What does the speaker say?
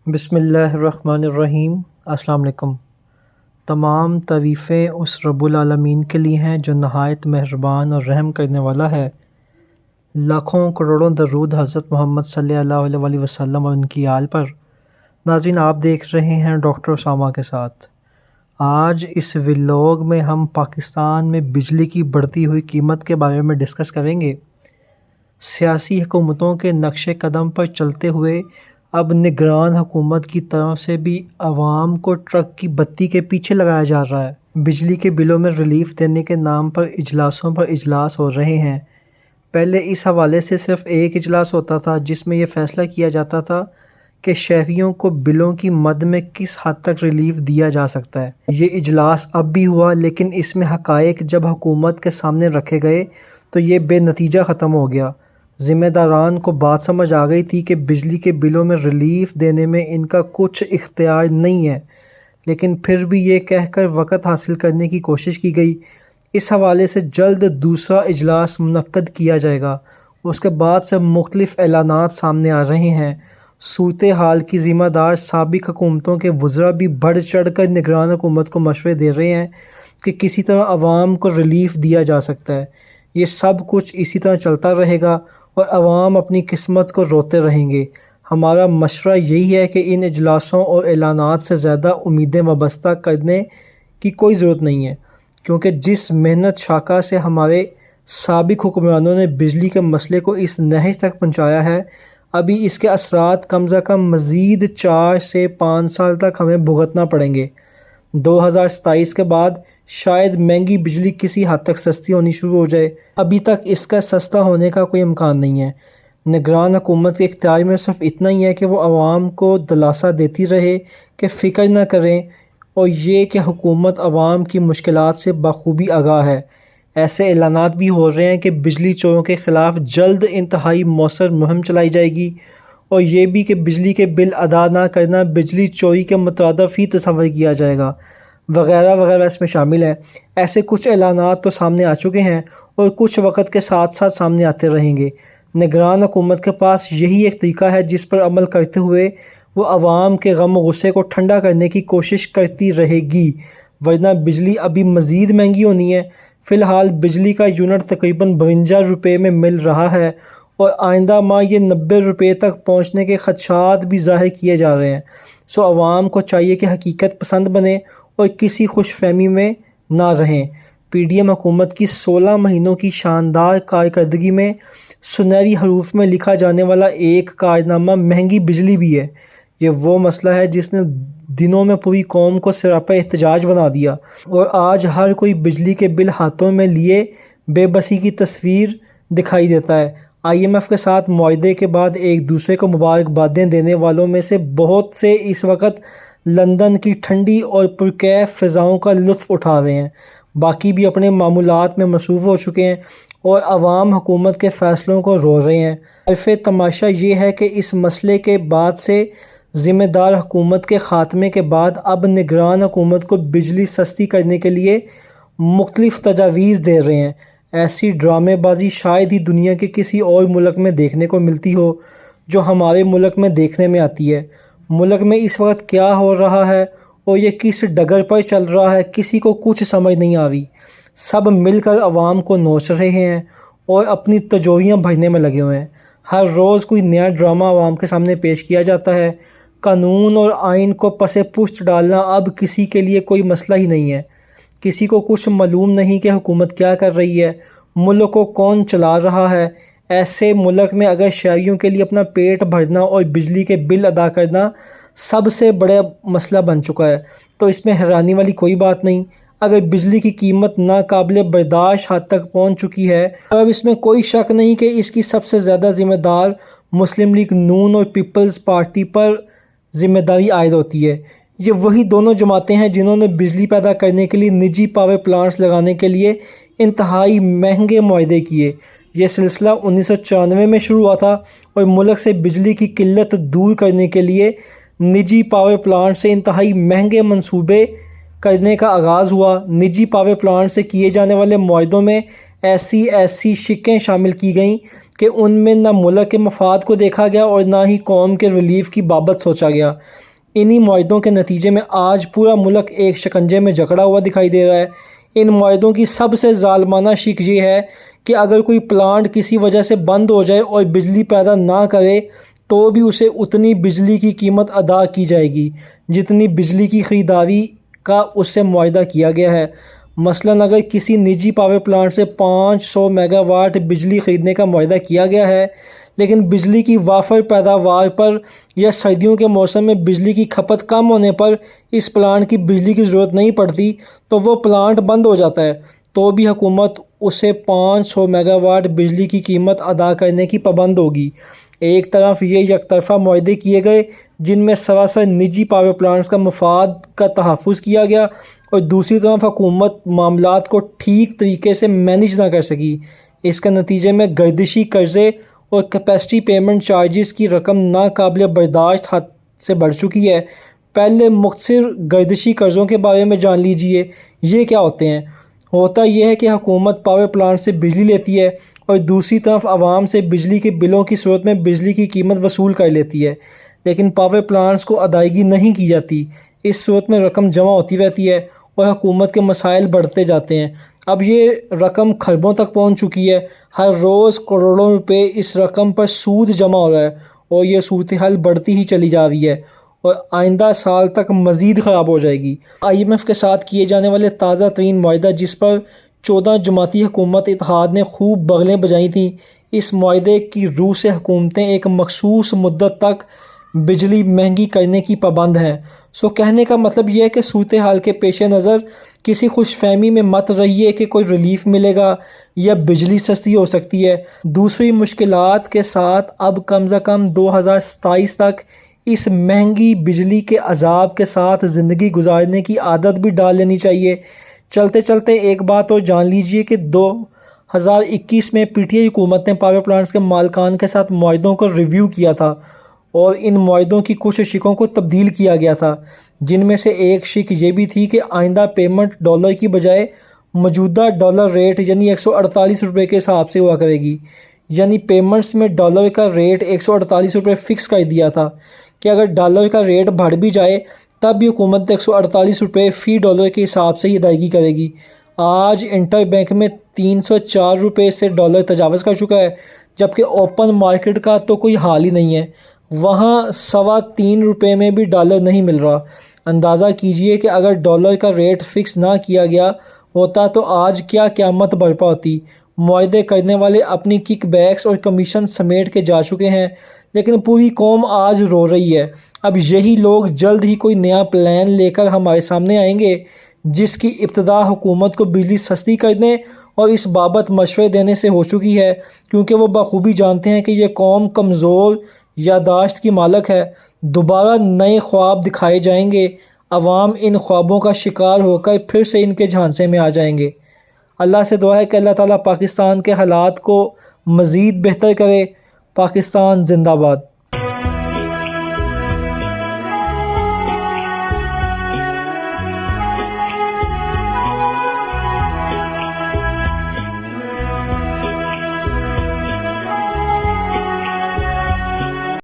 بسم اللہ الرحمن الرحیم۔ السلام علیکم۔ تمام تعریفیں اس رب العالمین کے لیے ہیں جو نہایت مہربان اور رحم کرنے والا ہے۔ لاکھوں کروڑوں درود حضرت محمد صلی اللہ علیہ وآلہ وسلم اور ان کی آل پر۔ ناظرین، آپ دیکھ رہے ہیں ڈاکٹر اسامہ کے ساتھ۔ آج اس ولاگ میں ہم پاکستان میں بجلی کی بڑھتی ہوئی قیمت کے بارے میں ڈسکس کریں گے۔ سیاسی حکومتوں کے نقش قدم پر چلتے ہوئے اب نگران حکومت کی طرف سے بھی عوام کو ٹرک کی بتی کے پیچھے لگایا جا رہا ہے۔ بجلی کے بلوں میں ریلیف دینے کے نام پر اجلاسوں پر اجلاس ہو رہے ہیں۔ پہلے اس حوالے سے صرف ایک اجلاس ہوتا تھا جس میں یہ فیصلہ کیا جاتا تھا کہ شہریوں کو بلوں کی مد میں کس حد تک ریلیف دیا جا سکتا ہے۔ یہ اجلاس اب بھی ہوا، لیکن اس میں حقائق جب حکومت کے سامنے رکھے گئے تو یہ بے نتیجہ ختم ہو گیا۔ ذمہ داران کو بات سمجھ آ گئی تھی کہ بجلی کے بلوں میں ریلیف دینے میں ان کا کچھ اختیار نہیں ہے، لیکن پھر بھی یہ کہہ کر وقت حاصل کرنے کی کوشش کی گئی۔ اس حوالے سے جلد دوسرا اجلاس منعقد کیا جائے گا۔ اس کے بعد سے مختلف اعلانات سامنے آ رہے ہیں۔ صورتحال کی ذمہ دار سابق حکومتوں کے وزراء بھی بڑھ چڑھ کر نگران حکومت کو مشورے دے رہے ہیں کہ کسی طرح عوام کو ریلیف دیا جا سکتا ہے۔ یہ سب کچھ اسی طرح چلتا رہے گا اور عوام اپنی قسمت کو روتے رہیں گے۔ ہمارا مشورہ یہی ہے کہ ان اجلاسوں اور اعلانات سے زیادہ امیدیں وابستہ کرنے کی کوئی ضرورت نہیں ہے، کیونکہ جس محنت شاخہ سے ہمارے سابق حکمرانوں نے بجلی کے مسئلے کو اس نہج تک پہنچایا ہے، ابھی اس کے اثرات کم از کم مزید 4 سے 5 سال تک ہمیں بھگتنا پڑیں گے۔ 2027 کے بعد شاید مہنگی بجلی کسی حد تک سستی ہونی شروع ہو جائے۔ ابھی تک اس کا سستا ہونے کا کوئی امکان نہیں ہے۔ نگران حکومت کے اختیار میں صرف اتنا ہی ہے کہ وہ عوام کو دلاسا دیتی رہے کہ فکر نہ کریں، اور یہ کہ حکومت عوام کی مشکلات سے بخوبی آگاہ ہے۔ ایسے اعلانات بھی ہو رہے ہیں کہ بجلی چوروں کے خلاف جلد انتہائی مؤثر مہم چلائی جائے گی، اور یہ بھی کہ بجلی کے بل ادا نہ کرنا بجلی چوری کے مترادف ہی تصور کیا جائے گا، وغیرہ وغیرہ اس میں شامل ہے۔ ایسے کچھ اعلانات تو سامنے آ چکے ہیں اور کچھ وقت کے ساتھ ساتھ سامنے آتے رہیں گے۔ نگران حکومت کے پاس یہی ایک طریقہ ہے جس پر عمل کرتے ہوئے وہ عوام کے غم و غصے کو ٹھنڈا کرنے کی کوشش کرتی رہے گی، ورنہ بجلی ابھی مزید مہنگی ہونی ہے۔ فی الحال بجلی کا یونٹ تقریباً 52 روپے میں مل رہا ہے، اور آئندہ ماہ یہ 90 روپے تک پہنچنے کے خدشات بھی ظاہر کیے جا رہے ہیں۔ سو عوام کو چاہیے کہ حقیقت پسند بنے اور کسی خوش فہمی میں نہ رہیں۔ پی ڈی ایم حکومت کی 16 مہینوں کی شاندار کارکردگی میں سنہری حروف میں لکھا جانے والا ایک کارنامہ مہنگی بجلی بھی ہے۔ یہ وہ مسئلہ ہے جس نے دنوں میں پوری قوم کو سراپا احتجاج بنا دیا، اور آج ہر کوئی بجلی کے بل ہاتھوں میں لیے بے بسی کی تصویر دکھائی دیتا ہے۔ آئی ایم ایف کے ساتھ معاہدے کے بعد ایک دوسرے کو مبارکبادیں دینے والوں میں سے بہت سے اس وقت لندن کی ٹھنڈی اور پرکیف فضاؤں کا لطف اٹھا رہے ہیں، باقی بھی اپنے معمولات میں مصروف ہو چکے ہیں، اور عوام حکومت کے فیصلوں کو رو رہے ہیں۔ طرف تماشا یہ ہے کہ اس مسئلے کے بعد سے ذمہ دار حکومت کے خاتمے کے بعد اب نگران حکومت کو بجلی سستی کرنے کے لیے مختلف تجاویز دے رہے ہیں۔ ایسی ڈرامے بازی شاید ہی دنیا کے کسی اور ملک میں دیکھنے کو ملتی ہو جو ہمارے ملک میں دیکھنے میں آتی ہے۔ ملک میں اس وقت کیا ہو رہا ہے اور یہ کس ڈگر پر چل رہا ہے، کسی کو کچھ سمجھ نہیں آ رہی۔ سب مل کر عوام کو نوچ رہے ہیں اور اپنی تجوریاں بھرنے میں لگے ہوئے ہیں۔ ہر روز کوئی نیا ڈرامہ عوام کے سامنے پیش کیا جاتا ہے۔ قانون اور آئین کو پس پشت ڈالنا اب کسی کے لیے کوئی مسئلہ ہی نہیں ہے۔ کسی کو کچھ معلوم نہیں کہ حکومت کیا کر رہی ہے، ملک کو کون چلا رہا ہے۔ ایسے ملک میں اگر شہریوں کے لیے اپنا پیٹ بھرنا اور بجلی کے بل ادا کرنا سب سے بڑا مسئلہ بن چکا ہے، تو اس میں حیرانی والی کوئی بات نہیں۔ اگر بجلی کی قیمت ناقابل برداشت حد تک پہنچ چکی ہے، تو اب اس میں کوئی شک نہیں کہ اس کی سب سے زیادہ ذمہ دار مسلم لیگ نون اور پیپلز پارٹی پر ذمہ داری عائد ہوتی ہے۔ یہ وہی دونوں جماعتیں ہیں جنہوں نے بجلی پیدا کرنے کے لیے نجی پاور پلانٹس لگانے کے لیے انتہائی مہنگے معاہدے کیے۔ یہ سلسلہ 1994 میں شروع ہوا تھا، اور ملک سے بجلی کی قلت دور کرنے کے لیے نجی پاور پلانٹ سے انتہائی مہنگے منصوبے کرنے کا آغاز ہوا۔ نجی پاور پلانٹ سے کیے جانے والے معاہدوں میں ایسی شقیں شامل کی گئیں کہ ان میں نہ ملک کے مفاد کو دیکھا گیا اور نہ ہی قوم کے ریلیف کی بابت سوچا گیا۔ انہی معاہدوں کے نتیجے میں آج پورا ملک ایک شکنجے میں جکڑا ہوا دکھائی دے رہا ہے۔ ان معاہدوں کی سب سے ظالمانہ شق یہ ہے کہ اگر کوئی پلانٹ کسی وجہ سے بند ہو جائے اور بجلی پیدا نہ کرے تو بھی اسے اتنی بجلی کی قیمت ادا کی جائے گی جتنی بجلی کی خریداری کا اس سے معاہدہ کیا گیا ہے۔ مثلاً اگر کسی نجی پاور پلانٹ سے 500 میگا واٹ بجلی خریدنے کا معاہدہ کیا گیا ہے لیکن بجلی کی وافر پیداوار پر یا سردیوں کے موسم میں بجلی کی کھپت کم ہونے پر اس پلانٹ کی بجلی کی ضرورت نہیں پڑتی تو وہ پلانٹ بند ہو جاتا ہے، تو بھی حکومت اسے 500 میگا واٹ بجلی کی قیمت ادا کرنے کی پابند ہوگی۔ ایک طرف یہ یک طرفہ معاہدے کیے گئے جن میں سراسر نجی پاور پلانٹس کا مفاد کا تحفظ کیا گیا اور دوسری طرف حکومت معاملات کو ٹھیک طریقے سے مینیج نہ کر سکی۔ اس کے نتیجے میں گردشی قرضے اور کیپیسٹی پیمنٹ چارجز کی رقم ناقابل برداشت حد سے بڑھ چکی ہے۔ پہلے مختصر گردشی قرضوں کے بارے میں جان لیجئے، یہ کیا ہوتے ہیں؟ ہوتا یہ ہے کہ حکومت پاور پلانٹ سے بجلی لیتی ہے اور دوسری طرف عوام سے بجلی کے بلوں کی صورت میں بجلی کی قیمت وصول کر لیتی ہے، لیکن پاور پلانٹس کو ادائیگی نہیں کی جاتی۔ اس صورت میں رقم جمع ہوتی رہتی ہے اور حکومت کے مسائل بڑھتے جاتے ہیں۔ اب یہ رقم خربوں تک پہنچ چکی ہے، ہر روز کروڑوں روپے اس رقم پر سود جمع ہو رہا ہے اور یہ صورتحال بڑھتی ہی چلی جا رہی ہے اور آئندہ سال تک مزید خراب ہو جائے گی۔ IMF کے ساتھ کیے جانے والے تازہ ترین معاہدہ جس پر 14 جماعتی حکومت اتحاد نے خوب بغلیں بجائی تھیں، اس معاہدے کی روح سے حکومتیں ایک مخصوص مدت تک بجلی مہنگی کرنے کی پابند ہیں۔ کہنے کا مطلب یہ ہے کہ صورتحال کے پیش نظر کسی خوش فہمی میں مت رہیے کہ کوئی ریلیف ملے گا یا بجلی سستی ہو سکتی ہے۔ دوسری مشکلات کے ساتھ اب کم از کم 2027 تک اس مہنگی بجلی کے عذاب کے ساتھ زندگی گزارنے کی عادت بھی ڈال لینی چاہیے۔ چلتے چلتے ایک بات اور جان لیجئے کہ 2021 میں PTI حکومت نے پاور پلانٹس کے مالکان کے ساتھ معاہدوں کو ریویو کیا تھا اور ان معاہدوں کی کچھ شقوں کو تبدیل کیا گیا تھا، جن میں سے ایک شق یہ بھی تھی کہ آئندہ پیمنٹ ڈالر کی بجائے موجودہ ڈالر ریٹ یعنی 148 روپے کے حساب سے ہوا کرے گی۔ یعنی پیمنٹس میں ڈالر کا ریٹ 148 روپے فکس کر دیا تھا کہ اگر ڈالر کا ریٹ بڑھ بھی جائے تب بھی حکومت 148 روپے فی ڈالر کے حساب سے ہی ادائیگی کرے گی۔ آج انٹر بینک میں 304 روپے سے ڈالر تجاوز کر چکا ہے، جبکہ اوپن مارکیٹ کا تو کوئی حال ہی نہیں ہے، وہاں 3.25 روپے میں بھی ڈالر نہیں مل رہا۔ اندازہ کیجئے کہ اگر ڈالر کا ریٹ فکس نہ کیا گیا ہوتا تو آج کیا قیامت برپا ہوتی۔ معاہدے کرنے والے اپنی کک بیکس اور کمیشن سمیٹ کے جا چکے ہیں، لیکن پوری قوم آج رو رہی ہے۔ اب یہی لوگ جلد ہی کوئی نیا پلان لے کر ہمارے سامنے آئیں گے جس کی ابتدا حکومت کو بجلی سستی کرنے اور اس بابت مشورے دینے سے ہو چکی ہے، کیونکہ وہ بخوبی جانتے ہیں کہ یہ قوم کمزور یادداشت کی مالک ہے۔ دوبارہ نئے خواب دکھائے جائیں گے، عوام ان خوابوں کا شکار ہو کر پھر سے ان کے جھانسے میں آ جائیں گے۔ اللہ سے دعا ہے کہ اللہ تعالیٰ پاکستان کے حالات کو مزید بہتر کرے۔ پاکستان زندہ باد۔